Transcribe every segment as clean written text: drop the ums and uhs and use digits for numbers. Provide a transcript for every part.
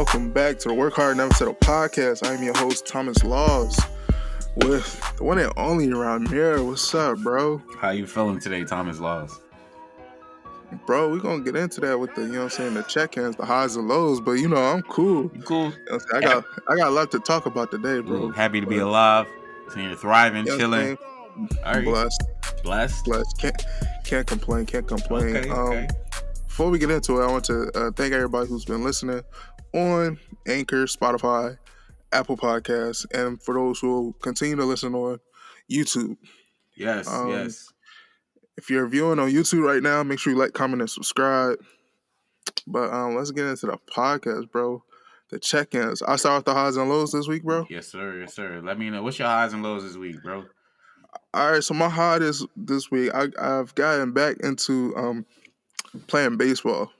welcome back to the Work Hard Never Settle podcast. I'm your host, Thomas Laws, with the one and only Rahmere. What's up, bro? How you feeling today, Thomas Laws? Bro, we're going to get into that with the, the check-ins, the highs and lows, but, I'm cool. You cool? I got a lot to talk about today, bro. Ooh, happy to be alive. Seeing you're thriving, chilling. All right. Blessed. Can't complain. Okay. Before we get into it, I want to thank everybody who's been listening on Anchor, Spotify, Apple Podcasts, and for those who will continue to listen on YouTube. Yes. If you're viewing on YouTube right now, make sure you like, comment, and subscribe. But let's get into the podcast, bro. The check-ins. I start with the highs and lows this week, bro. Yes, sir. Let me know. What's your highs and lows this week, bro? All right, so my high this week, I've gotten back into playing baseball.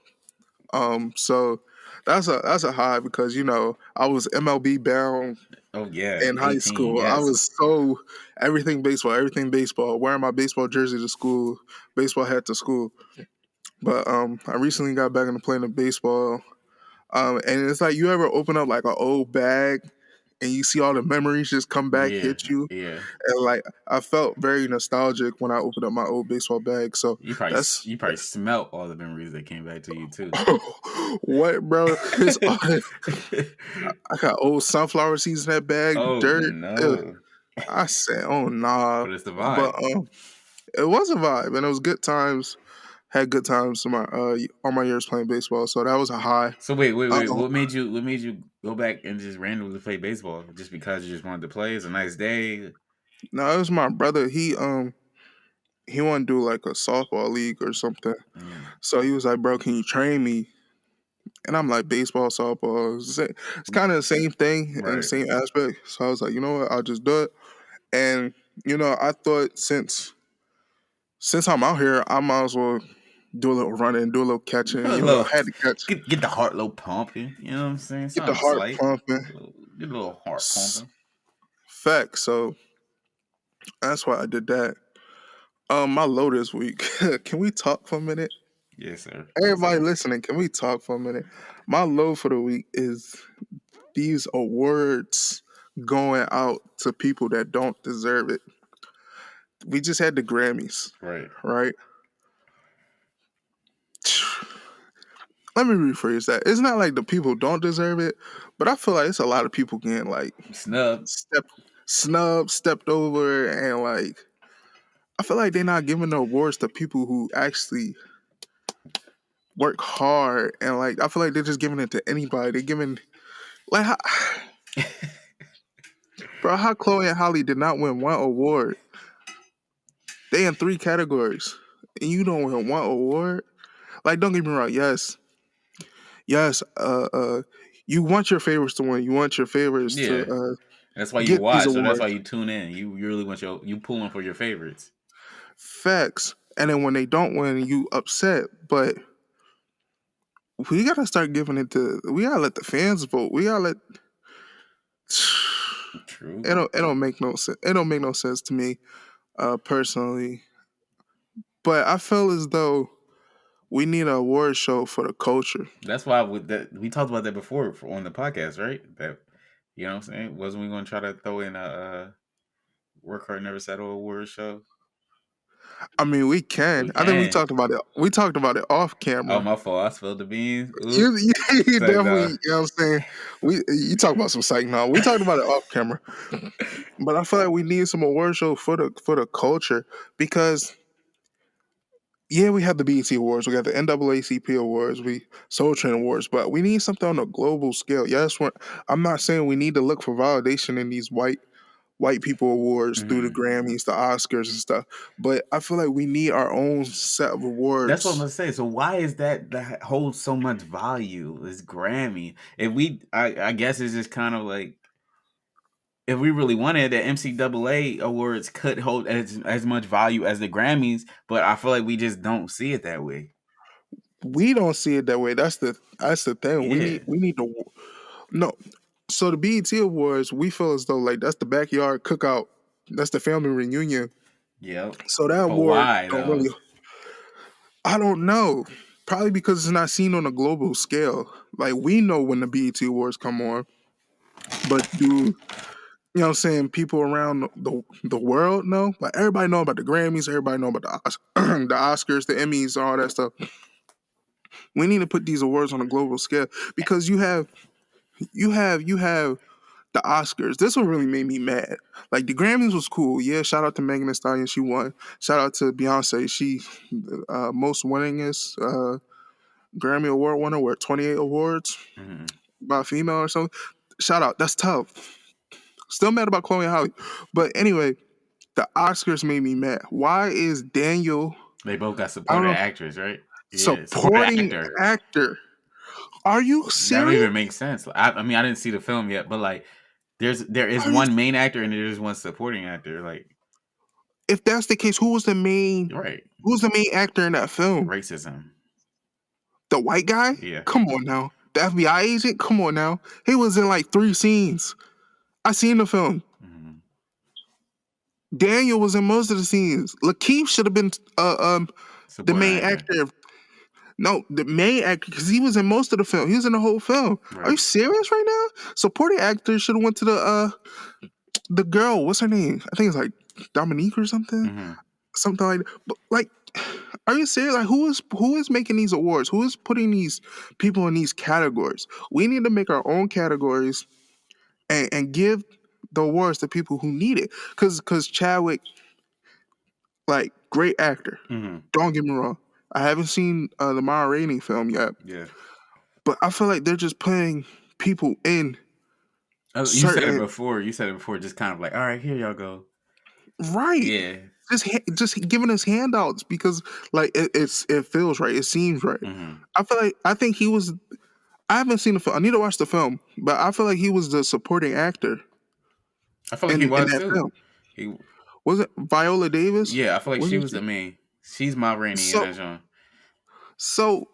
So that's a high because I was MLB bound. Oh yeah, in high school. Yes. I was so everything baseball, wearing my baseball jersey to school, baseball hat to school. But I recently got back into playing the baseball. And it's like you ever open up like an old bag and you see all the memories just come back, hit you. Yeah. And like I felt very nostalgic when I opened up my old baseball bag. So you probably smelt all the memories that came back to you too. What, bro? I got old sunflower seeds in that bag, dirt. No. I said, oh nah. But it's the vibe. But it was a vibe and it was good times. Had good times all my years playing baseball, so that was a high. So wait. What made you go back and just randomly play baseball? Just because you just wanted to play? It's a nice day. No, it was my brother. He wanted to do like a softball league or something. So he was like, "Bro, can you train me?" And I'm like, "Baseball, softball, it's kind of the same thing in the same aspect." So I was like, "You know what? I'll just do it." And I thought since I'm out here, I might as well do a little running, do a little catching. I had to catch. Get the heart a little pumping. You know what I'm saying? Get the heart pumping. Get a little heart pumping. Facts. So that's why I did that. My low this week. Can we talk for a minute? Yes, sir. Everybody listening, can we talk for a minute? My low for the week is these awards going out to people that don't deserve it. We just had the Grammys. Right? Let me rephrase that. It's not like the people don't deserve it, but I feel like it's a lot of people getting like stepped over, and like I feel like they're not giving the awards to people who actually work hard, and like I feel like they're just giving it to anybody. They're giving like how Chloe and Holly did not win one award. They in 3 categories, and you don't win one award. Like, don't get me wrong. Yes. You want your favorites to win. You want your favorites to. That's why you watch. So that's why you tune in. You really want you pulling for your favorites. Facts. And then when they don't win, you upset. But we gotta start giving it to. We gotta let the fans vote. We gotta let. True. It don't make no sense. It don't make no sense to me, personally. But I feel as though we need an award show for the culture. That's why we talked about that before on the podcast, right? That you know what I'm saying? Wasn't we going to try to throw in a Work Hard Never Settle award show? I mean, we can. I think we talked about it. We talked about it off camera. Oh, my fault. I spilled the beans. You definitely, you know what I'm saying? You talk about some psych now. We talked about it off camera. But I feel like we need some award show for the culture because we have the BET Awards, we got the NAACP Awards, Soul Train Awards, but we need something on a global scale. Yes, I'm not saying we need to look for validation in these white people awards through the Grammys, the Oscars and stuff, but I feel like we need our own set of awards. That's what I'm gonna say. So why is that holds so much value? This Grammy, I guess it's just kind of like, if we really wanted, the NCAA awards could hold as much value as the Grammys, but I feel like we just don't see it that way. We don't see it that way. That's the thing. Yeah. We need to no. So the BET Awards, we feel as though like that's the backyard cookout. That's the family reunion. Yep. So that award why, don't really. I don't know. Probably because it's not seen on a global scale. Like we know when the BET Awards come on, but do you know what I'm saying? People around the world know. Like everybody know about the Grammys. Everybody know about the Oscars, the Emmys, all that stuff. We need to put these awards on a global scale because you have the Oscars. This one really made me mad. Like the Grammys was cool. Yeah, shout out to Megan Thee Stallion, she won. Shout out to Beyonce, she most winningest Grammy Award winner with 28 awards Mm-hmm. by a female or something. Shout out, that's tough. Still mad about Chloe and Halle, but anyway, the Oscars made me mad. Why is Daniel? They both got I don't supporting know. actors, right? Yeah, supporting Supporting actor. actor. Are you That don't serious? even make sense. I mean, I didn't see the film yet, but like, there is Are you? one main actor and there's one supporting actor. Like, If that's the case, who was the main? right? Who's the main actor in that film? Racism. The white guy? Yeah. Come on now. The FBI agent? Come on now. He was in like 3 scenes. I seen the film. Mm-hmm. Daniel was in most of the scenes. Lakeith should have been the Supporting main actor. actor. No, the main actor because he was in most of the film. He was in the whole film. Are you Right. serious right now? Supporting actor should have went to the girl. What's her name? I think it's like Dominique or something. Mm-hmm. Something like that. But like, are you serious? Like, who is making these awards? Who is putting these people in these categories? We need to make our own categories and give the awards to people who need it. Cause Chadwick, like, great actor. Mm-hmm. Don't get me wrong. I haven't seen the Ma Rainey film yet, Yeah. but I feel like they're just putting people in You said it certain before. You said it before. Just kind of like, all right, here y'all go. right. Yeah. Just giving us handouts because like it feels right. It seems right. Mm-hmm. I think he was. I haven't seen the film. I need to watch the film, but I feel like he was the supporting actor I feel like he in was that too. film. He, Was it Viola Davis? yeah, I feel like she Wasn't was she? the main. She's my Rainey in So that genre. so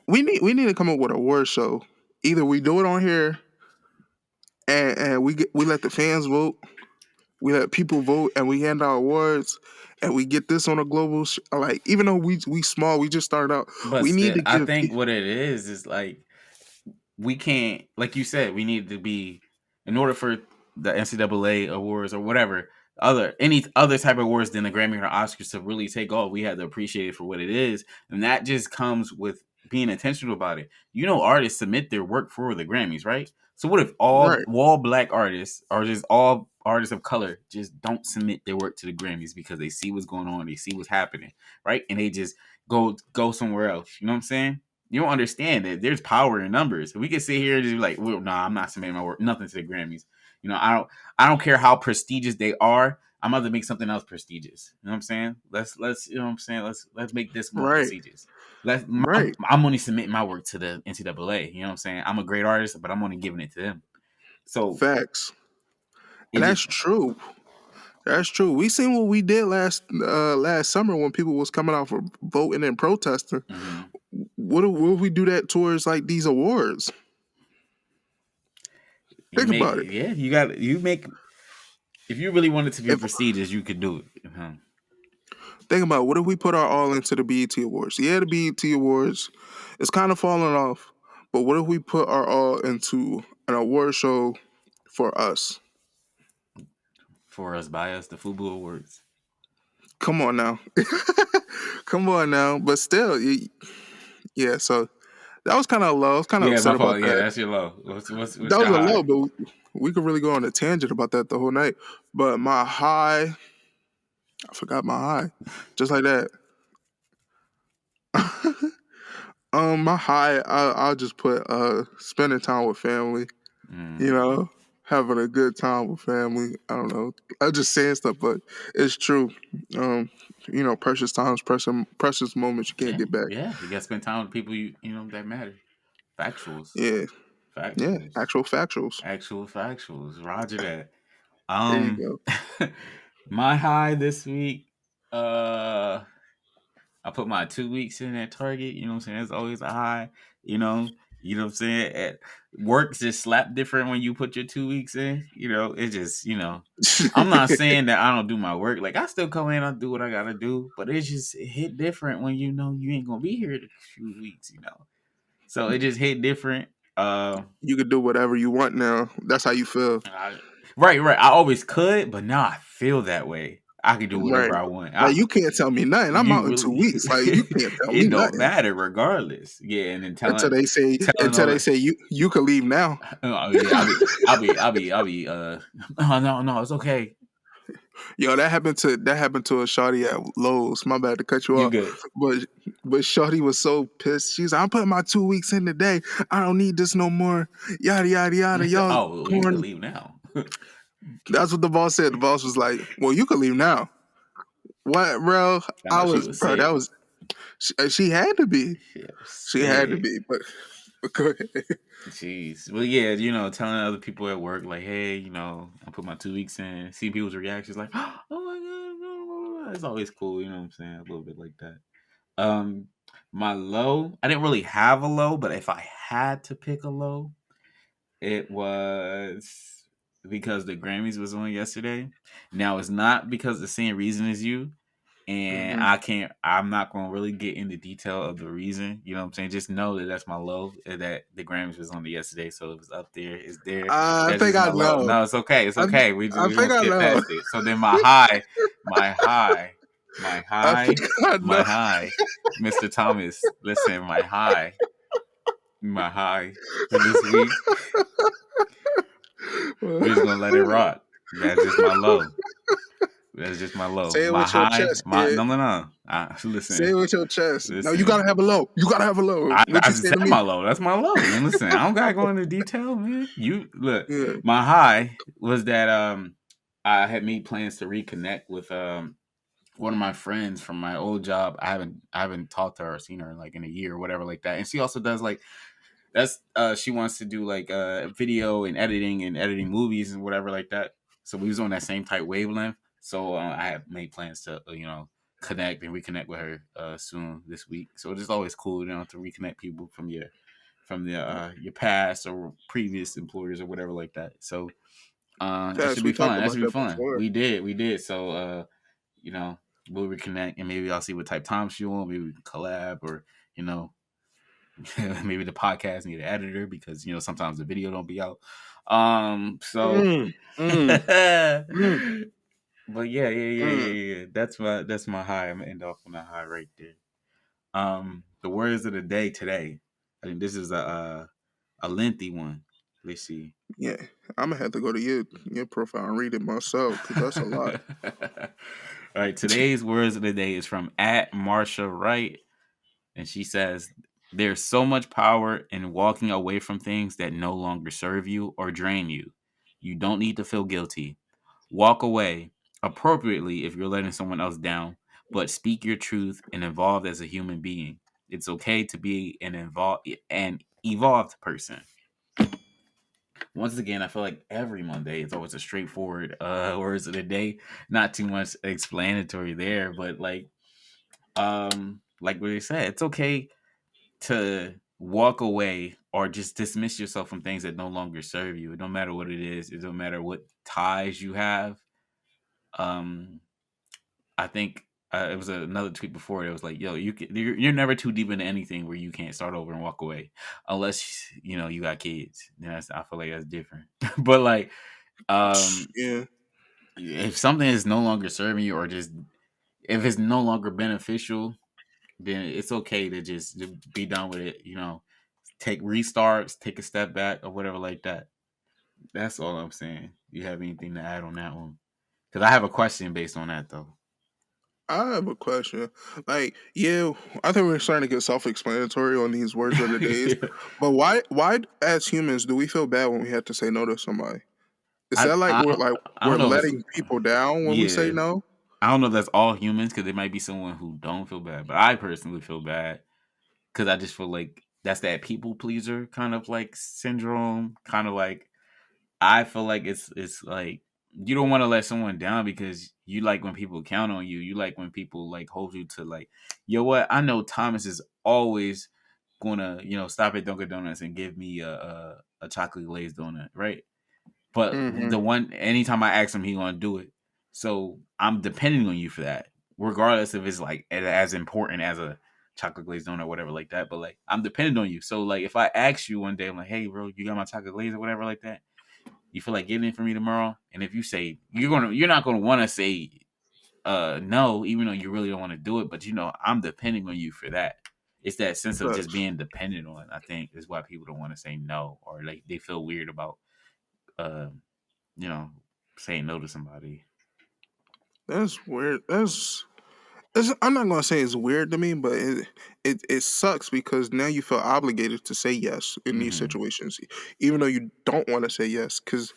we need to come up with a award show. Either we do it on here and we let the fans vote. We let people vote and we hand out awards and we get this on a global like even though we small, we just started out. But We need still, to I give think what it is like we can't, like you said, we need to be in order for the NCAA awards or whatever any other type of awards than the Grammy or Oscars to really take off. We have to appreciate it for what it is, and that just comes with being intentional about it. You know, artists submit their work for the Grammys, right? So what if right, all black artists or just all artists of color just don't submit their work to the Grammys because they see what's going on, they see what's happening, right? And they just go somewhere else. You know what I'm saying? You don't understand that there's power in numbers. We can sit here and just be like, well, no, I'm not submitting my work, nothing to the Grammys. You know, I don't care how prestigious they are. I'm about to make something else prestigious. You know what I'm saying? Let's you know what I'm saying? Let's make this more right, prestigious. I'm, right. I'm only submitting my work to the NCAA. You know what I'm saying? I'm a great artist, but I'm only giving it to them. So Facts. it And just that's true. That's true. We seen what we did last summer when people was coming out for voting and protesting. mhm. What if we do that towards like these awards? You Think make about it. yeah, you make if you really want it to be If prestigious, you could do it. think about it, what if we put our all into the BET Awards? Yeah, the BET Awards is kind of falling off, but what if we put our all into an award show for us? For us by us, the FUBU Awards. Come on now, come on now. But still, yeah. So that was kind of low. I was kind of Yeah, upset my about fault. Yeah, that. that's your low. What's That was your a high? low, but we could really go on a tangent about that the whole night. But my high, I forgot my high, just like that. My high, I'll just put spending time with family. You Mm. know, having a good time with family. I don't know. I'm just saying stuff, but it's true. Um, precious times, precious moments you can't Yeah, get back. yeah. You got to spend time with people you know that matter. Factuals, Yeah, yeah. factuals, Actual factuals. actual factuals. Roger that. There you Um, go. my high this week. I put my 2 weeks in at Target. You know what I'm saying? It's always a high. You know, You know what I'm saying? At work just slap different when you put your 2 weeks in. It just I'm not saying that I don't do my work. Like I still come in, I do what I gotta do, but it hit different when you know you ain't gonna be here in a few weeks. So it just hit different. You could do whatever you want now. That's how you feel. I, right. I always could, but now I feel that way. I can do Right. whatever I want. Like you can't tell me nothing. I'm You out in 2 really, weeks. Like you can't tell me it don't nothing matter regardless. Yeah, and then until they say telling all that. you could leave now. Oh yeah, I'll be. Oh, no, it's okay. Yo, that happened to a shawty at Lowe's. My bad to cut you You off, good? but shawty was so pissed. She's like, I'm putting my 2 weeks in today. I don't need this no more. Yada yada yada. Y'all Oh, well, you can corny. leave now. That's what the boss said. The boss was like, "Well, you can leave now." What, bro? I know she was Bro. That sick. was she had to be. She was She had to sick. be. But go ahead. Jeez. Well, yeah, telling other people at work, like, hey, I put my 2 weeks in, see people's reactions, like, oh my God, no. It's always cool, you know what I'm saying? A little bit like that. Um, my low, I didn't really have a low, but if I had to pick a low, it was because the Grammys was on yesterday. Now, it's not because the same reason as you. And Mhm. I'm not going to really get into detail of the reason. You know what I'm saying? Just know that that's my low, that the Grammys was on yesterday. So it was up there. It's there. I That's think just I my low. know. No, it's okay. It's I, okay. I We're going think to I skip know. past it. So then my high, my high, my I think high, I my know. high, Mr. Thomas, listen, my high for this week, we're just going to let it rock. That's just my low. That's just my low. Say it My with your high, chest, kid. no. Say Listen, it with your chest. No, you listen. gotta have a low. You gotta have a low. What I you just say said to me? my low. That's my low. And listen, I don't gotta go into detail, man. You look, Yeah. my high was that I had made plans to reconnect with one of my friends from my old job. I haven't talked to her or seen her like in a year or whatever like that. And she also does like that's she wants to do like video and editing movies and whatever like that. So we was on that same type wavelength. So I have made plans to connect and reconnect with her soon this week. So it's just always cool, to reconnect people from your past or previous employers or whatever like that. So it should Yes, be we talked fun. That about should be that fun. before. We did. So you know, we'll reconnect and maybe I'll see what type time she want. Maybe we can collab or you know maybe the podcast need an editor because sometimes the video don't be out. So Mm, mm, but mm, yeah. That's my high. I'm gonna end off on that high right there. The words of the day today. I think this is a lengthy one. Let's see. yeah, I'm gonna have to go to your profile and read it myself because that's a lot. All right, today's words of the day is from at Marsha Wright. And she says, there's so much power in walking away from things that no longer serve you or drain you. You don't need to feel guilty. Walk away appropriately if you're letting someone else down, but speak your truth and evolve as a human being. It's okay to be an evolved person. Once again, I feel like every Monday it's always a straightforward words of the day. Not too much explanatory there, but like what they said, it's okay to walk away or just dismiss yourself from things that no longer serve you. It don't matter what it is. It don't matter what ties you have. Um, I think it was another tweet before. It was like, "Yo, you're never too deep into anything where you can't start over and walk away, unless you got kids. Then I feel like that's different. But um, Yeah, if something is no longer serving you, or just if it's no longer beneficial, then it's okay to just be done with it. Take restarts, take a step back, or whatever like that. That's all I'm saying. You have anything to add on that one? Because I have a question based on that though. I have a question. Like, yeah, I think we're starting to get self-explanatory on these words of the days. Yeah. But why, as humans, do we feel bad when we have to say no to somebody? Is I that I don't, like I we're don't know if it's letting people down when we say yeah. no? I don't know if that's all humans because there might be someone who don't feel bad, but I personally feel bad because I just feel like that's that people pleaser kind of like syndrome. Kind of like I feel like it's like you don't want to let someone down because you like when people count on you. You like when people like hold you to like, what? I know Thomas is always gonna, stop at Dunkin' Donuts and give me a chocolate glazed donut, right? But Mm-hmm. the one, anytime I ask him, he gonna do it. So I'm depending on you for that, regardless if it's like as important as a chocolate glazed donut or whatever like that. But like I'm dependent on you. So like if I ask you one day, I'm like, hey bro, you got my chocolate glaze or whatever like that. You feel like getting it for me tomorrow? And if you say you're not gonna want to say no, even though you really don't want to do it, but I'm depending on you for that. It's that sense of just Facts. being dependent on, I think, is why people don't want to say no, or like they feel weird about uh you know saying no to somebody. That's weird. I'm not gonna say it's weird to me, but it sucks because now you feel obligated to say yes in these Mm-hmm. situations, even though you don't want to say yes. Because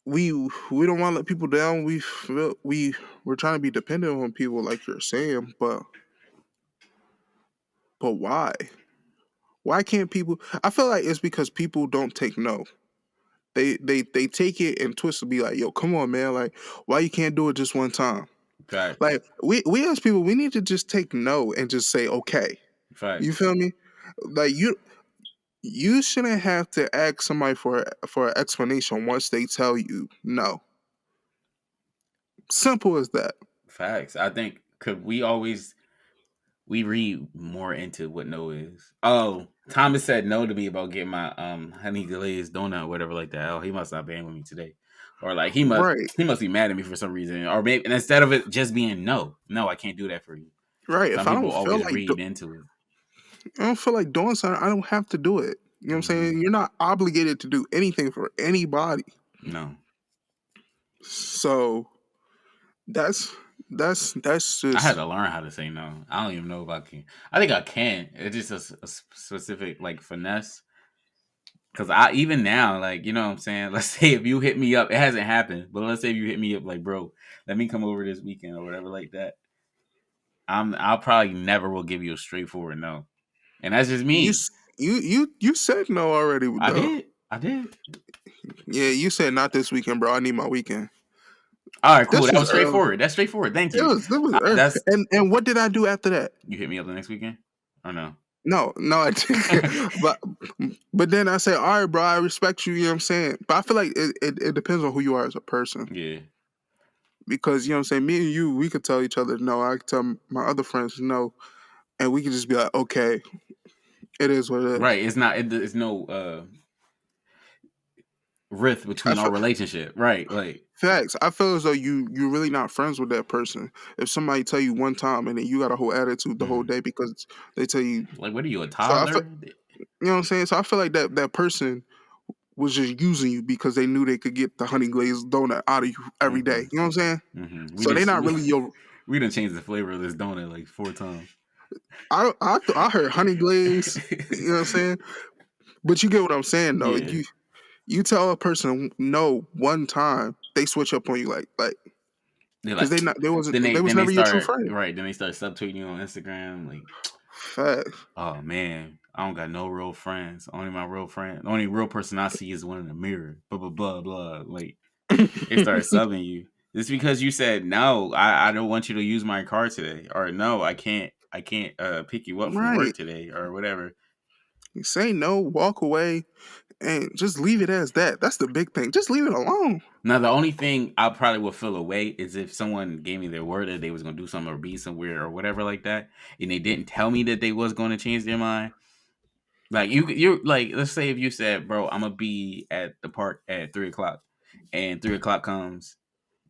we don't want to let people down. We're trying to be dependent on people, like you're saying, but why? Why can't people? I feel like it's because people don't take no. They take it and twist to be like, yo, come on, man. Like, why you can't do it just one time? Facts. Like, we as people, we need to just take no and just say okay. You Facts. feel me? Like you shouldn't have to ask somebody for an explanation once they tell you no. Simple as that. Facts. I think could we read more into what no is. Oh, Thomas said no to me about getting my honey glazed donut or whatever like that. Oh, he must not been with me today. Or like Right, he must be mad at me for some reason. Or maybe, and instead of it just being no, I can't do that for you. right. Some If I people don't feel always like read into it. I don't feel like doing something, I don't have to do it. You know what I'm Mm-hmm. saying? You're not obligated to do anything for anybody. No. So that's that's I had just to learn how to say no. I don't even know if I can. I think I can. It's just a specific like finesse. Cause I even now, like, you know what I'm saying? Let's say if you hit me up, it hasn't happened, but let's say if you hit me up like, bro, let me come over this weekend or whatever like that. I'll probably never will give you a straightforward no. And that's just you me. s- you said no already I though. did. I did. Yeah, you said not this weekend, bro. I need my weekend. All right, cool. This That was was early. straightforward. That's straightforward. Thank you. It was early. That's And what did I do after that? You hit me up the next weekend? Or no? No, no, I didn't. But then I say, all right, bro, I respect you. You know what I'm saying? But I feel like it depends on who you are as a person. Yeah. Because you know what I'm saying, me and you, we could tell each other no. I could tell my other friends no, and we could just be like, okay, it is what it is. Right. It's no rift I between our feel, relationship. Right. Like, facts. I feel as though you're really not friends with that person. If somebody tell you one time and then you got a whole attitude the whole mm, day because they tell you. like what are you, a So I feel, toddler? you know what I'm saying. So I feel like that person was just using you because they knew they could get the honey glazed donut out of you every day. Mm-hmm. You know what I'm saying? Mm-hmm. So they're not really your. We done changed the flavor of this donut like 4 times. I heard honey glaze. You know what I'm saying? But you get what I'm saying though. Yeah. You tell a person no one time, they switch up on you like They're because like, they was then they never your true start friend. right. Then they start subtweeting you on Instagram. Like, Facts. oh man, I don't got no real friends. The only real person I see is one in the mirror. Blah blah blah blah. Like they start subbing you. Just because you said no, I don't want you to use my car today, or no, I can't pick you up from Right. work today, or whatever. You say no, walk away, and just leave it as that. That's the big thing. Just leave it alone. Now, the only thing I probably would feel away is if someone gave me their word that they was gonna do something or be somewhere or whatever like that, and they didn't tell me that they was going to change their mind. Like you're like, let's say if you said, "Bro, I'm gonna be at the park at 3 o'clock," and 3 o'clock comes,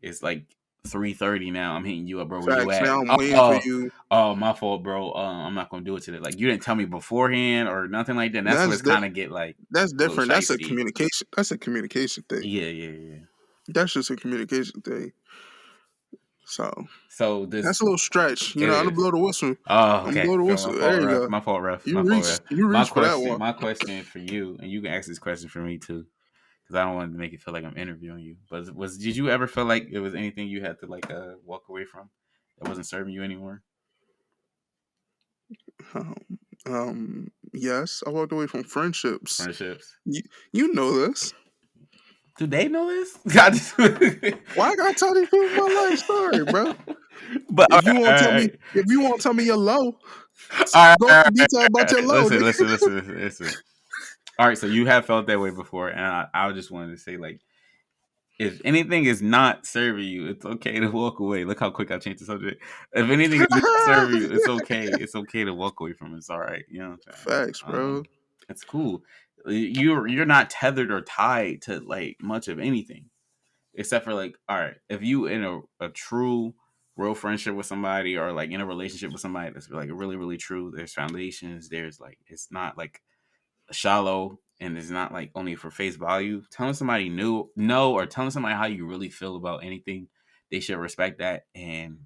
it's like 3:30 now. I'm hitting you up, bro. Where you Facts. at? Now I'm waiting for you. Oh, my fault, bro. I'm not gonna do it today. Like you didn't tell me beforehand or nothing like that. And that's where That's it's kind di- of get like that's a little different. That's a shisty. communication. That's a communication thing. Yeah, yeah, yeah. That's just a communication thing. So So that's this a little stretch. You it know, I'm gonna is. blow the whistle. Oh, I'm gonna okay. blow the Go, whistle. There you go. My fault, ref. My fault, ref. You reached for that one. My question for you, and you can ask this question for me too, because I don't want to make it feel like I'm interviewing you. But did you ever feel like it was anything you had to like walk away from that wasn't serving you anymore? Yes, I walked away from friendships. Friendships. You, you know this. Do they know this? I just- Why I gotta tell these people my life story, bro? but all If you right, won't all tell me, right. if you won't tell me you're low, All Go right, into detail about your low, listen, nigga. listen, listen, listen. All right, so you have felt that way before, and I just wanted to say, like, if anything is not serving you, it's okay to walk away. Look how quick I changed the subject. If anything is not serving you, it's okay. It's okay to walk away from it. It's all right. You know what I'm saying? Facts, bro. It's cool. You're not tethered or tied to like much of anything, except for like, all right, if you in a true real friendship with somebody or like in a relationship with somebody that's like really really true, there's foundations, there's like, it's not like shallow and it's not like only for face value. Telling somebody new no or telling somebody how you really feel about anything, they should respect that and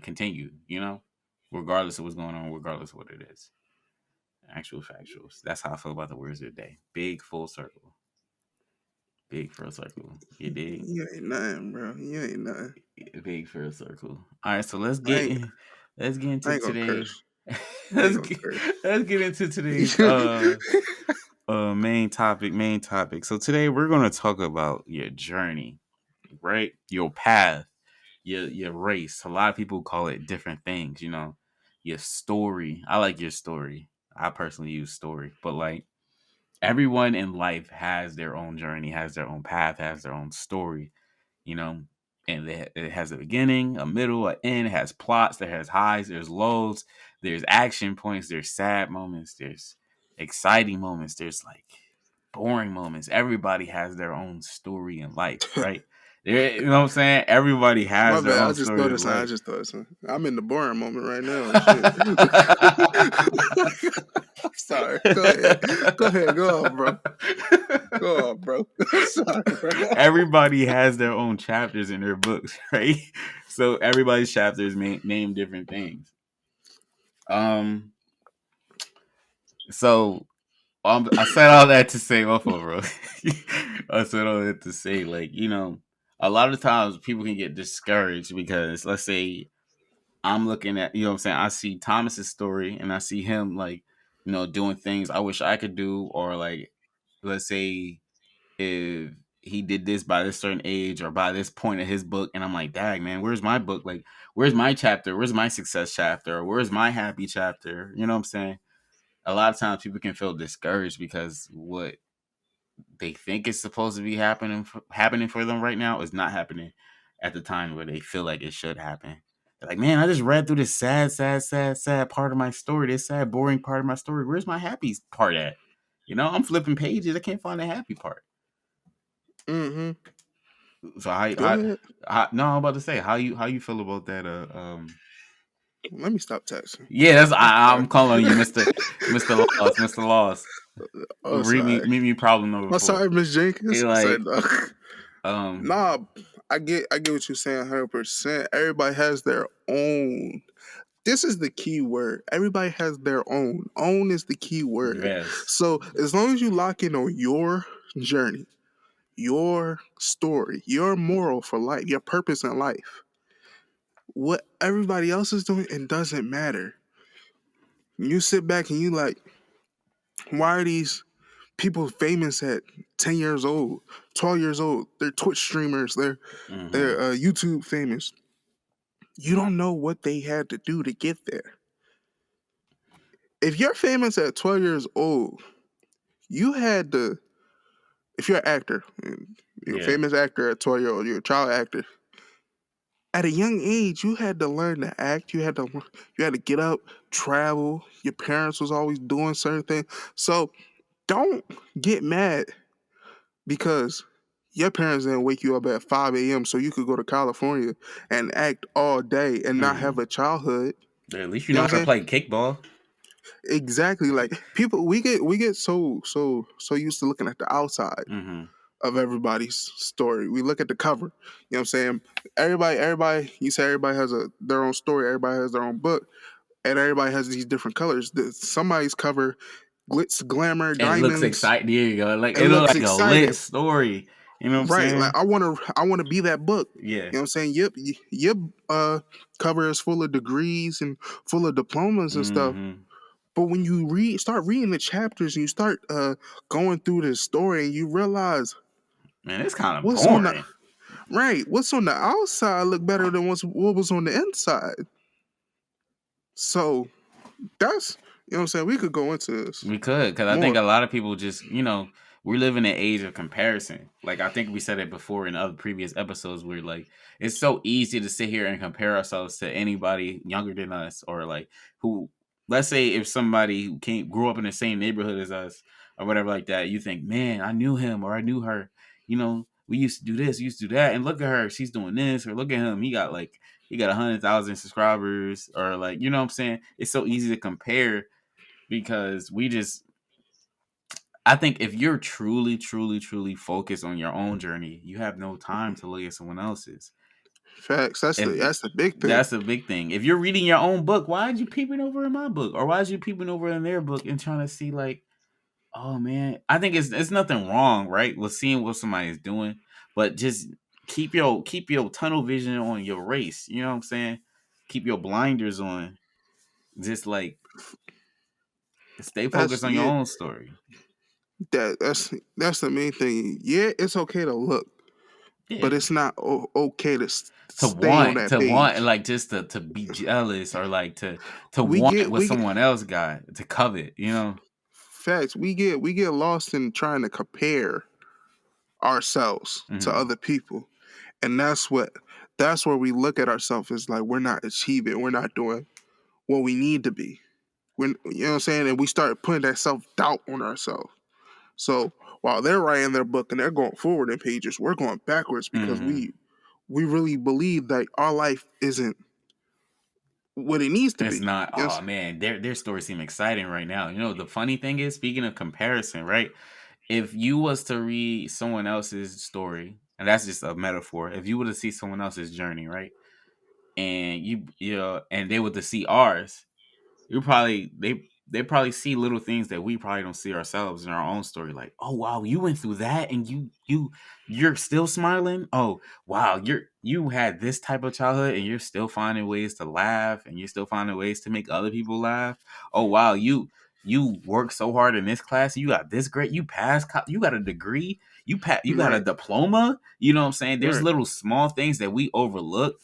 continue, regardless of what's going on, regardless of what it is. Actual factuals. That's how I feel about the words of the day. Big full circle. Big full circle. You dig? You ain't nothing, bro. You ain't nothing. Big full circle. All right, so let's I get ain't. I into ain't gonna today. curse. I ain't let's gonna get curse. let's get into today's main topic. So today we're going to talk about your journey, right? Your path, your race. A lot of people call it different things, your story. I like your story. I personally use story, but like everyone in life has their own journey, has their own path, has their own story, you know, and it has a beginning, a middle, an end. It has plots. There has highs. There's lows. There's action points. There's sad moments. There's exciting moments. There's like boring moments. Everybody has their own story in life, right? You know what I'm saying? Everybody My has their bad. I own just thought story in this. I life. just thought this. I'm in the boring moment right now. Shit. I'm sorry. Go ahead. Go ahead. Go on, bro. Go on, bro. I'm sorry, bro. Everybody has their own chapters in their books, right? So everybody's chapters name different things. Um, so I said all that to say, my fault, bro. I said all that to say, like, a lot of times people can get discouraged because, let's say, I'm looking at, what I'm saying, I see Thomas's story and I see him, like, doing things I wish I could do, or like, let's say, if he did this by this certain age or by this point of his book, and I'm like, dang, man, where's my book? Like, where's my chapter? Where's my success chapter? Or where's my happy chapter? You know what I'm saying? A lot of times people can feel discouraged because what they think is supposed to be happening for them right now is not happening at the time where they feel like it should happen. They're like, man, I just read through this sad part of my story, this sad, boring part of my story. Where's my happy part at? I'm flipping pages. I can't find the happy part. Mm-hmm. So Go ahead. no, I'm about to say how you feel about that? Let me stop texting. Yeah, I'm I'm sorry. calling you Mister Loss, Mister Loss. Oh, Read me sorry. meet me problem number I'm 4. sorry, Miss Jenkins. It Sorry, like dog. um Nah, I get what you're saying 100%. Everybody has their own. This is the key word. Everybody has their own. Own is the key word. yes. So as long as you lock in on your journey, your story, your moral for life, your purpose in life, what everybody else is doing, it doesn't matter. You sit back and you like, why are these people famous at 10 years old, 12 years old? They're Twitch streamers. They're Mm-hmm. YouTube famous. You don't know what they had to do to get there. If you're famous at 12 years old, you had to, if you're an actor, you're a Yeah. famous actor at 12 years old, you're a child actor. At a young age, you had to learn to act. You had to get up, travel. Your parents was always doing certain things. So don't get mad because your parents didn't wake you up at 5 a.m. so you could go to California and act all day and not have Mm-hmm. a childhood. At least you You know know what how to I'm saying? play kickball. Exactly. Like people, we get so used to looking at the outside Mm-hmm. of everybody's story. We look at the cover. You know what I'm saying? Everybody. You say everybody has their own story. Everybody has their own book, and everybody has these different colors. Somebody's cover glitz, glamour, And it looks diamonds. exciting. There you go. Like It it looks looks like a lit exciting, story. You know what I'm right? Like saying? I wanna be that book. Yeah. You know what I'm saying? Yep, your cover is full of degrees and full of diplomas and stuff. Mm-hmm. But when you start reading the chapters and you start going through the story, and you realize Man, it's kind of what's on the boring. what's on the outside look better than what was on the inside. So that's, you know what I'm saying. We could go into this We could, because I think more. a lot of people just, we live in an age of comparison. Like, I think we said it before in other previous episodes where, like, it's so easy to sit here and compare ourselves to anybody younger than us, or, like, who, let's say if somebody who grew up in the same neighborhood as us or whatever like that, you think, man, I knew him or I knew her. We used to do this, used to do that, and look at her, she's doing this, or look at him, he got 100,000 subscribers, or, like, you know what I'm saying? It's so easy to compare because I think if you're truly, truly, truly focused on your own journey, you have no time to look at someone else's. Facts. That's If the big thing. That's a big thing. If you're reading your own book, why are you peeping over in my book, or why are you peeping over in their book and trying to see, like, oh man, I think it's nothing wrong, right, with seeing what somebody's doing, but just keep your tunnel vision on your race. You know what I'm saying? Keep your blinders on. Just like stay That's focused on your yeah. own story. That's the main thing. Yeah, it's okay to look, Yeah. but it's not okay to to stay on want that to want page. like just to be jealous, or like to We want get what we get someone else got, to covet. facts. We get lost in trying to compare ourselves to Hmm. other people, and that's where we look at ourselves as like we're not achieving, we're not doing what we need to be. When, you know what I'm saying, and we start putting that self doubt on ourselves. So while they're writing their book and they're going forward in pages, we're going backwards because Hmm. we really believe that our life isn't what it needs to It's be. not. Yes. Oh man, their stories seem exciting right now. The funny thing is, speaking of comparison, right? If you was to read someone else's story, and that's just a metaphor, if you were to see someone else's journey, right, and and they were to see ours, they probably see little things that we probably don't see ourselves in our own story. Like, oh wow, you went through that, and you're still smiling. Oh wow, you had this type of childhood, and you're still finding ways to laugh, and you're still finding ways to make other people laugh. Oh wow, you work so hard in this class, you got this great, you passed, you got a degree, you got a Right. diploma. You know what I'm saying? There's Right. little small things that we overlook,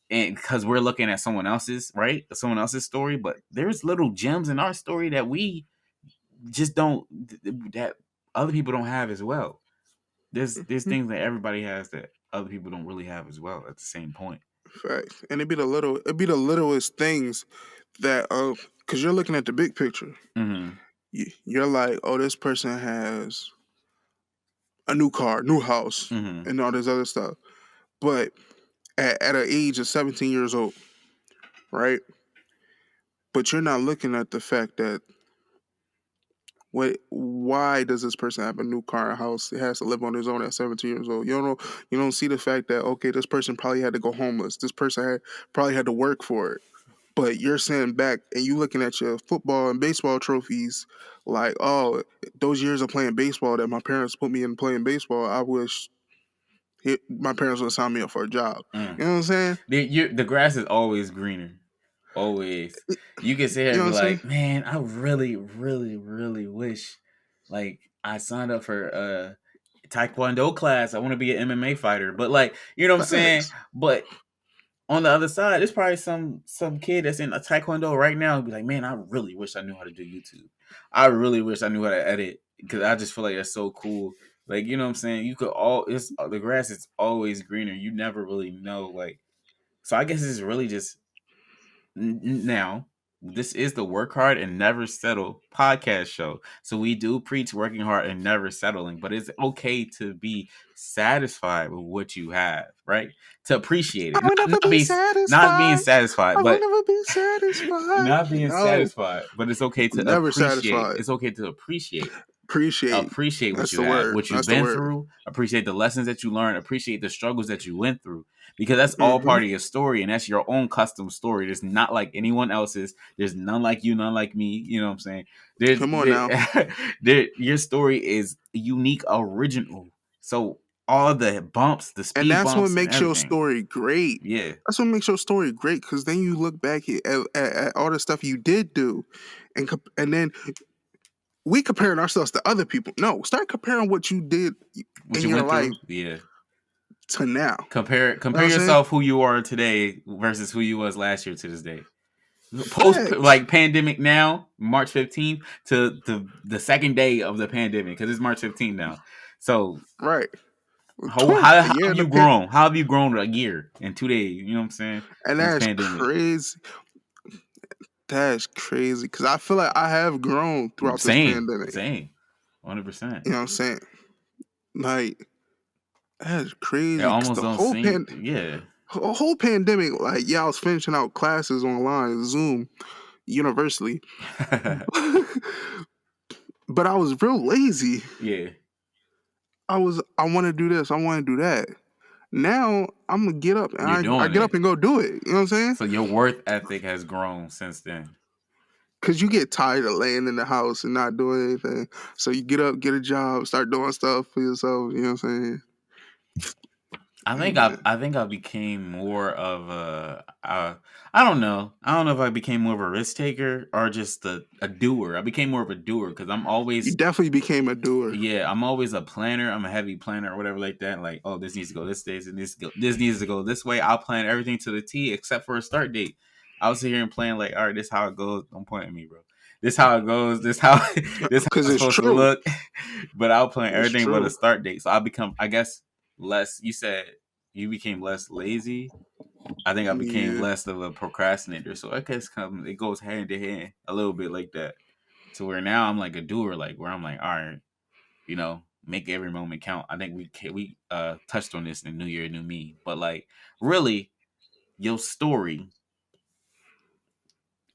and because we're looking at someone else's story, but there's little gems in our story that we just don't, that other people don't have as well. There's Mhm. things that everybody has that other people don't really have as well at the same point. Facts. And it'd be the littlest things that because you're looking at the big picture. Mm-hmm. You're like, oh, this person has a new car, new house, Mm-hmm. and all this other stuff. But at an age of 17 years old, right? But you're not looking at the fact that why does this person have a new car and house? He has to live on his own at 17 years old. You don't see the fact that okay, this person probably had to go homeless. This person probably had to work for it. But you're sitting back and you looking at your football and baseball trophies, like, oh, those years of playing baseball that my parents put me in playing baseball, I wish my parents would sign me up for a job. Mm. You know what I'm saying? The grass is always greener. Always. You can sit here You and know be what I'm saying? like, man, I really, really, really wish, like, I signed up for a taekwondo class. I want to be an MMA fighter. But, like, you know what I'm saying? Facts. But on the other side, there's probably some kid that's in a taekwondo right now and be like, man, I really wish I knew how to do YouTube. I really wish I knew how to edit, because I just feel like that's so cool. Like, you know what I'm saying? You could all it's the grass is always greener. You never really know. Like, so I guess it's really just now, this is the Work Hard and Never Settle podcast show. So we do preach working hard and never settling, but it's okay to be satisfied with what you have, right? To appreciate I it. will never be Not being satisfied. satisfied, I will but never be satisfied. not being No, satisfied, but it's okay to never appreciate. satisfied. It's okay to Appreciate. appreciate what That's you the have, word. what you've That's the been word. through, appreciate the lessons that you learned, appreciate the struggles that you went through, because that's all Mm-hmm. part of your story, and that's your own custom story. There's not like anyone else's. There's none like you, none like me. You know what I'm saying? Come on now. Your story is unique, original. So all the bumps, the And speed that's what bumps, and makes your everything. story great. Yeah. That's what makes your story great because then you look back at all the stuff you did do, and then we comparing ourselves to other people. No, start comparing what you did What in you your went life through. Yeah. to now. You know Compare what I'm saying? yourself who you are today versus who you was last year to this day. post Facts. like pandemic now, March 15th to the second day of the pandemic because it's March 15th now. So Right. how A year have in the you pan, grown? How have you grown a year in 2 days? You know what I'm saying? and Since that's pandemic, crazy. That's crazy because I feel like I have grown throughout this same, pandemic. same, 100%. You know what I'm saying? Like that's It crazy because almost don't seem, yeah. the whole pandemic, like yeah, I was finishing out classes online, Zoom, universally, but I was real lazy. Yeah, I want to do this, I want to do that. Now I'm gonna get up and you're I doing get up it. and go do it. You know what I'm saying? So your worth ethic has grown since then. Because you get tired of laying in the house and not doing anything, so you get up, get a job, start doing stuff for yourself. You know what I'm saying? Hey man, I think I became more of I don't know. I don't know if I became more of a risk taker or just a doer. I became more of a doer because I'm you always, definitely became a doer. yeah, I'm always a planner. I'm a heavy planner or whatever like that. Like, oh, this needs to go this day, and this needs to go this way. I'll plan everything to the T except for a start date. I was here and playing like, all right, this how it goes. Don't point at me, bro. This how it goes. This how this how Because it's it's supposed to true. look. But I'll plan It's everything but a true. start date. So I become, I guess, less. You said you became less lazy. I think I became Yeah. less of a procrastinator. So I guess it goes hand in hand a little bit like that. To where now I'm like a doer, like where I'm like, all right, make every moment count. I think we touched on this in New Year, New Me, but like really, your story.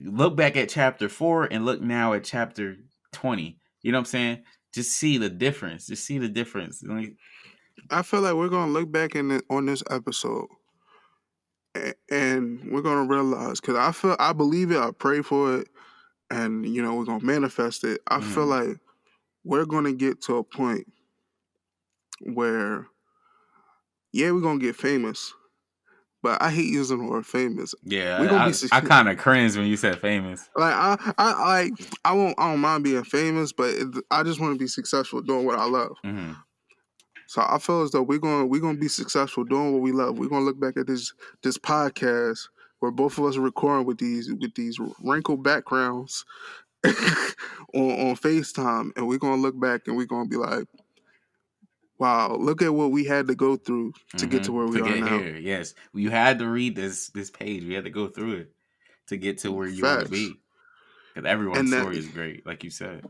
Look back at chapter 4 and look now at chapter 20. You know what I'm saying? Just see the difference. Just see the difference. Like, I feel like we're gonna look back on this episode, and we're gonna realize because I believe it, I pray for it, and we're gonna manifest it. I feel mhm. like we're gonna get to a point where yeah, we're gonna get famous, but I hate using the word famous. We're gonna be Yeah, I kind of cringed when you said famous. like I don't mind being famous, but I just want to be successful doing what I love. Hmm. So I feel as though we're gonna be successful doing what we love. We're gonna look back at this podcast where both of us are recording with these wrinkled backgrounds on FaceTime, and we're gonna look back and we're gonna be like, wow, look at what we had to go through to get to where we To are get now. here, yes, you had to read this page. We had to go through it to get to where you want to Facts. be. Because everyone's And that story is great, like you said.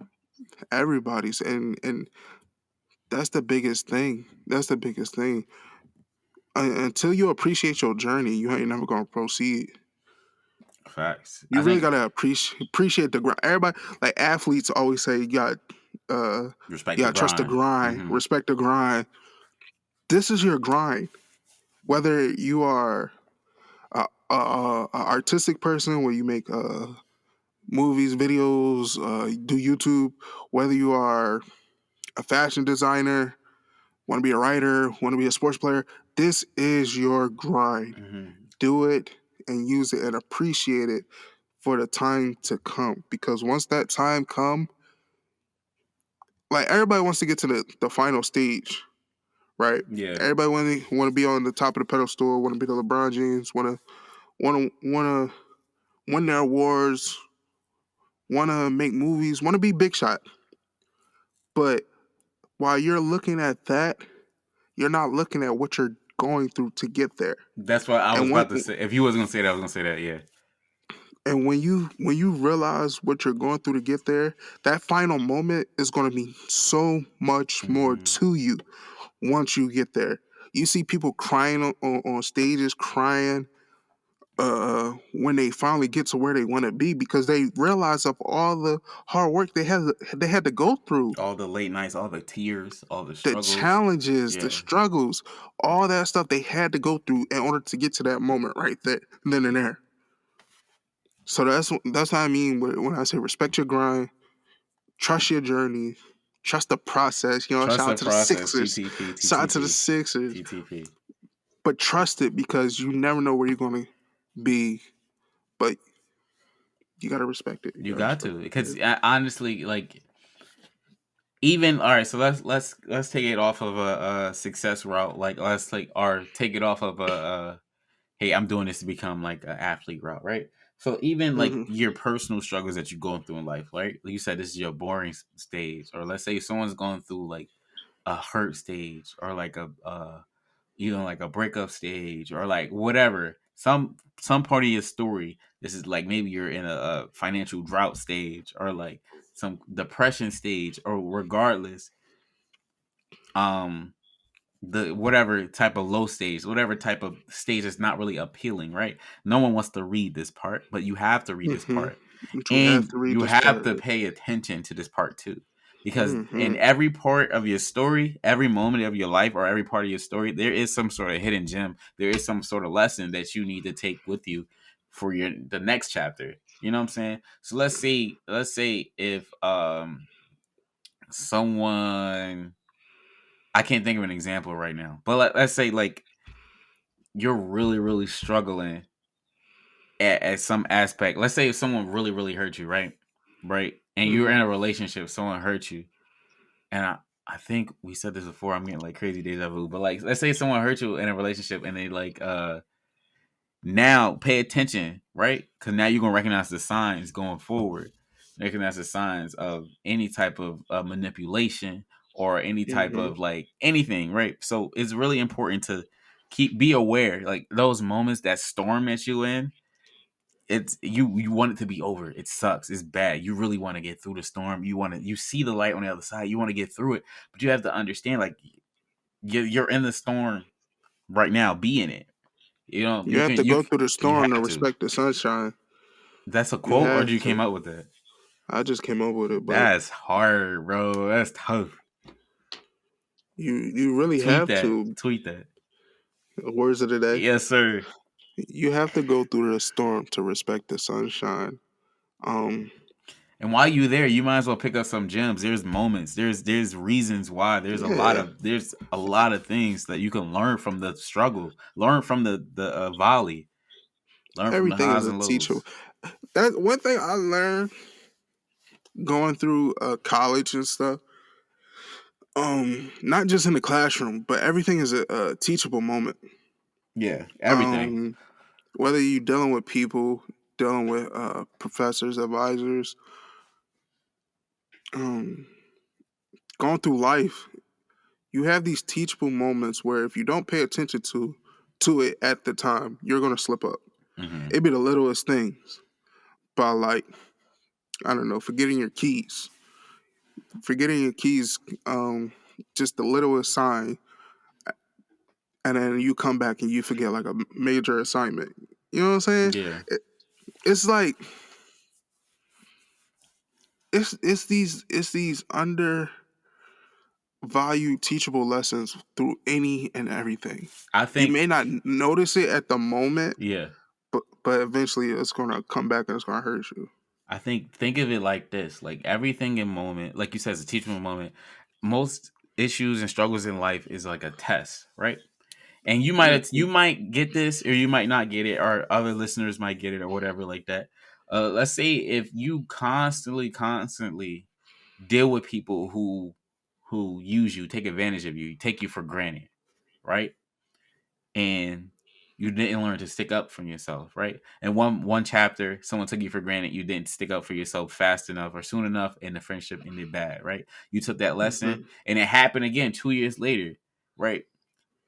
everybody's and that's the biggest thing. That's the biggest thing. Until you appreciate your journey, you ain't never gonna proceed. Facts. You I really think gotta appreciate the grind. Everybody, like athletes, always say uh, respect you the got trust the grind. grind, Hmm. respect the grind. This is your grind. Whether you are a artistic person, where you make movies, videos, do YouTube, whether you are a fashion designer, want to be a writer, want to be a sports player, this is your grind. Hmm. Do it and use it and appreciate it for the time to come. Because once that time come, like everybody wants to get to the final stage, right? Yeah. Everybody want to be on the top of the pedestal, want to be the LeBron James, want to win their awards, want to make movies, want to be big shot. But while you're looking at that, you're not looking at what you're going through to get there. That's what I was And when about to say. If you was gonna say that, I was gonna say that. Yeah. and when you realize what you're going through to get there, that final moment is going to mean so much more Hmm. to you once you get there. You see people crying on stages, crying when they finally get to where they want to be because they realize of all the hard work they had to go through, All the late nights, all the tears, all the the struggles. challenges, the Yeah. struggles, all that stuff they had to go through in order to get to that moment right there, then and there. So that's what I mean when I say respect your grind, trust your journey, trust the process. Trust Shout the out to the process. Sixers, TTP. shout out to the TTP. Sixers, TTP. but trust it because you never know where you're going to be. But you gotta respect it. You You gotta got respect to, it. because honestly, like, even all right. So let's take it off of a success route. Like, let's like or take it off of a hey, I'm doing this to become like an athlete route, right? So even like Mm-hmm. your personal struggles that you're going through in life, right? Like you said, this is your boring stage, or let's say someone's going through like a hurt stage, or like like a breakup stage, or like whatever. Some part of your story. This is like maybe you're in a financial drought stage, or like some depression stage, or regardless, um, the whatever type of low stage, whatever type of stage is not really appealing, right? No one wants to read this part, but you have to read this Mm-hmm. part. But you have And to read you this have part. to pay attention to this part too. Because in Mm-hmm. every part of your story, every moment of your life, or every part of your story, there is some sort of hidden gem. There is some sort of lesson that you need to take with you for the next chapter. You know what I'm saying? So let's say if someone, I can't think of an example right now, but let's say like you're really really struggling at some aspect. Let's say if someone really really hurt you, right, and you're Mm-hmm. in a relationship, someone hurt you, and I think we said this before. I'm getting like crazy deja vu, but like let's say someone hurt you in a relationship, and they like now pay attention, right? Because now you're gonna recognize the signs going forward. Recognize the signs of any type of manipulation, or any type Mm-hmm. of like anything, right? So it's really important to be aware, like those moments that storm at you in. It's you want it to be over. It sucks. It's bad. You really want to get through the storm. You see the light on the other side. You want to get through it, but you have to understand, like you're in the storm right now. Be in it. You know You have to you go through the you storm to have to. respect the sunshine. That's a You quote, or have you came to. up with that? I just came up with it, but That's hard, bro. That's tough. you really Tweet have that. to. Tweet that. Words of the day. Yes, sir. You have to go through the storm to respect the sunshine. Um, And while you're there, you might as well pick up some gems. There's moments. There's reasons why. yeah, There's a lot of things that you can learn from the struggle. Learn from the volley. Learn from the everything is highs a and teacher. lows. That one thing I learned going through college and stuff. Not just in the classroom, but everything is a teachable moment. Yeah, everything. Um, whether you're dealing with people, dealing with professors, advisors, um, going through life, you have these teachable moments where if you don't pay attention to it at the time, you're gonna slip up. Hmm. It be the littlest things, by like I don't know, forgetting your keys, just the littlest sign, and then you come back and you forget like a major assignment. You know what I'm saying? Yeah, It, it's like it's these undervalued teachable lessons through any and everything. I You think. may not notice it at the moment, Yeah, but eventually it's gonna come back and it's gonna hurt you. think of it like this: like everything in moment, like you said, is a teachable moment. Most issues and struggles in life is like a test, right? And Hmm. you might get this, or you might not get it, or other listeners might get it, or whatever like that. Let's say if you constantly deal with people who use you, take advantage of you, take you for granted, right? And you didn't learn to stick up for yourself, right? And one chapter, someone took you for granted, you didn't stick up for yourself fast enough or soon enough, and the friendship ended bad, right? You took that lesson, Hmm. and it happened again 2 years later, right?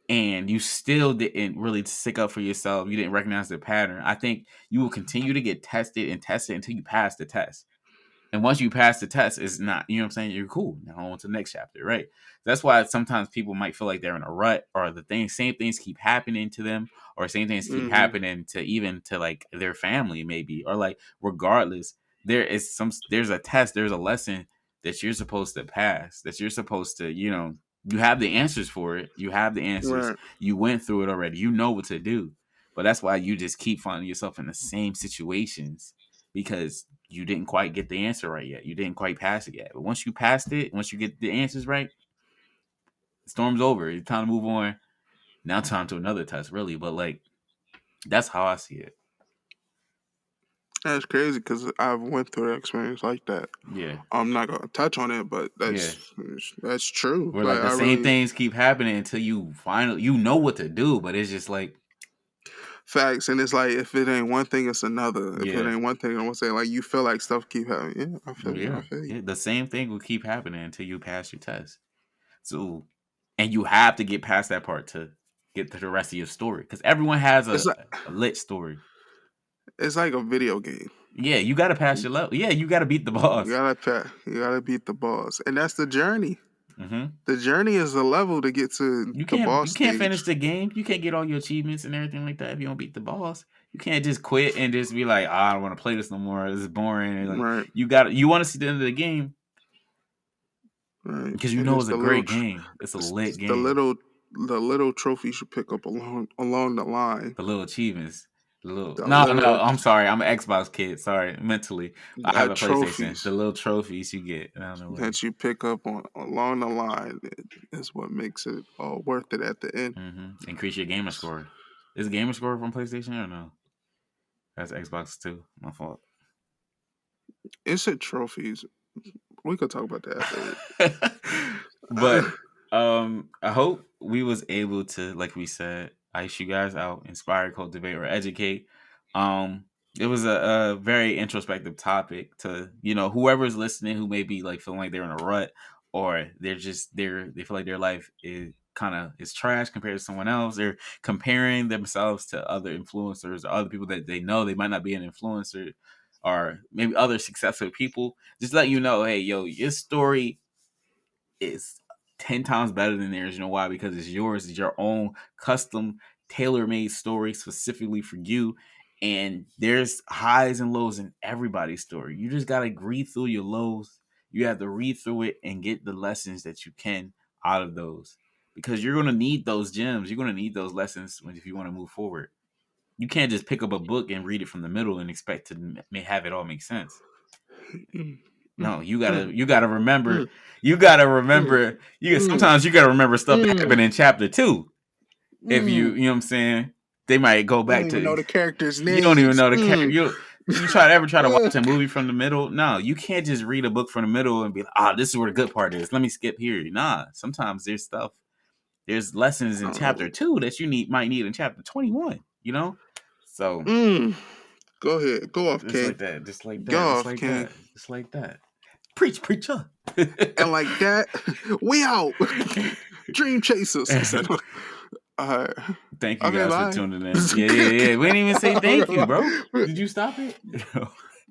And you still didn't really stick up for yourself. You didn't recognize the pattern. I think you will continue to get tested and tested until you pass the test. And once you pass the test, it's not, you know what I'm saying? You're cool. Now on to the next chapter, right? That's why sometimes people might feel like they're in a rut, or same things keep happening to them, or same things keep Hmm. happening to even to like their family, maybe, or like regardless, there's a test, there's a lesson that you're supposed to pass, that you're supposed to, you have the answers for it. You have the answers. Right. You went through it already. You know what to do. But that's why you just keep finding yourself in the same situations, because you didn't quite get the answer right yet. You didn't quite pass it yet. But once you passed it, once you get the answers right, the storm's over. It's time to move on. Now time to another test, really. But like that's how I see it. That's crazy because I've went through an experience like that. Yeah. I'm not gonna touch on it, but Yeah. that's true. Where Like like the I same really, things keep happening until you finally know what to do, but it's just like Facts, and it's like if it ain't one thing, it's another. If it Yeah. ain't one thing, I'm gonna say like you feel like stuff keep happening. Yeah, I feel you. I Yeah. feel you. Yeah. The same thing will keep happening until you pass your test. So, and you have to get past that part to get to the rest of your story because everyone has It's like a lit story. it's like a video game. Yeah, you got to pass your level. Yeah, you got to beat the You boss. gotta beat the boss, and that's the journey. Mm-hmm. The journey is the level to get to the boss You can't stage. finish the game. You can't get all your achievements and everything like that if you don't beat the boss. You can't just quit and just be like, I don't want to play this no more. This is boring. And like Right, you want to see the end of the game right. because you And know it's it's a great game. It's a lit it's game. the little trophies you pick up along the line. The little achievements. The little The no, little I'm sorry. I'm an Xbox kid. Sorry, mentally. I have a PlayStation. trophies The little trophies you get down the way. that you pick up along the line is what makes it all worth it at the end. Mm-hmm. Increase your gamer score. Is gamer score from PlayStation or no? That's Xbox too. My fault. It's a trophies. We could talk about that later. But I hope we was able to, like we said, ice you guys out, inspire, cultivate, or educate. It was a very introspective topic to, whoever's listening who may be like feeling like they're in a rut or they feel like their life is trash compared to someone else. They're comparing themselves to other influencers or other people that they know they might not be an influencer or maybe other successful people. Just let you know, hey, yo, your story is 10 times better than theirs. You know why? Because it's yours. It's your own custom, tailor-made story specifically for you. And there's highs and lows in everybody's story. You just got to read through your lows. You have to read through it and get the lessons that you can out of those. Because you're going to need those gems. You're going to need those lessons if you want to move forward. You can't just pick up a book and read it from the middle and expect to have it all make sense. No, you gotta remember. You gotta remember. Sometimes you gotta remember stuff that happened in chapter 2. If you know what I'm saying, they might go You back don't to. even know the characters' names. You don't even know the character. You try to watch a movie from the middle. No, you can't just read a book from the middle and be like, this is where the good part is. Let me skip here. Nah, sometimes there's lessons in chapter 2 that you might need in chapter 21. So. Go ahead. Go off, Just King. like that. Just like that. Go Just off, like King. that. Just like that. Preach, preacher. And like that, we out. Dream chasers. All right. Thank you guys for tuning in. Yeah. We didn't even say thank you, bro. Did you stop it?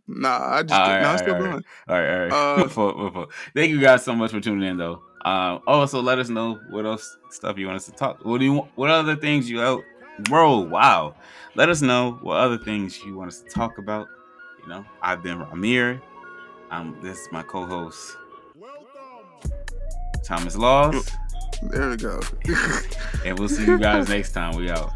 Nah, I just still going. All right. Thank you guys so much for tuning in, though. Also, let us know what else stuff you want us to talk. What other things you out, bro? Wow. Let us know what other things you want us to talk about. I've been Rahmere. This is my co-host, Thomas Laws. There we go. And we'll see you guys next time. We out.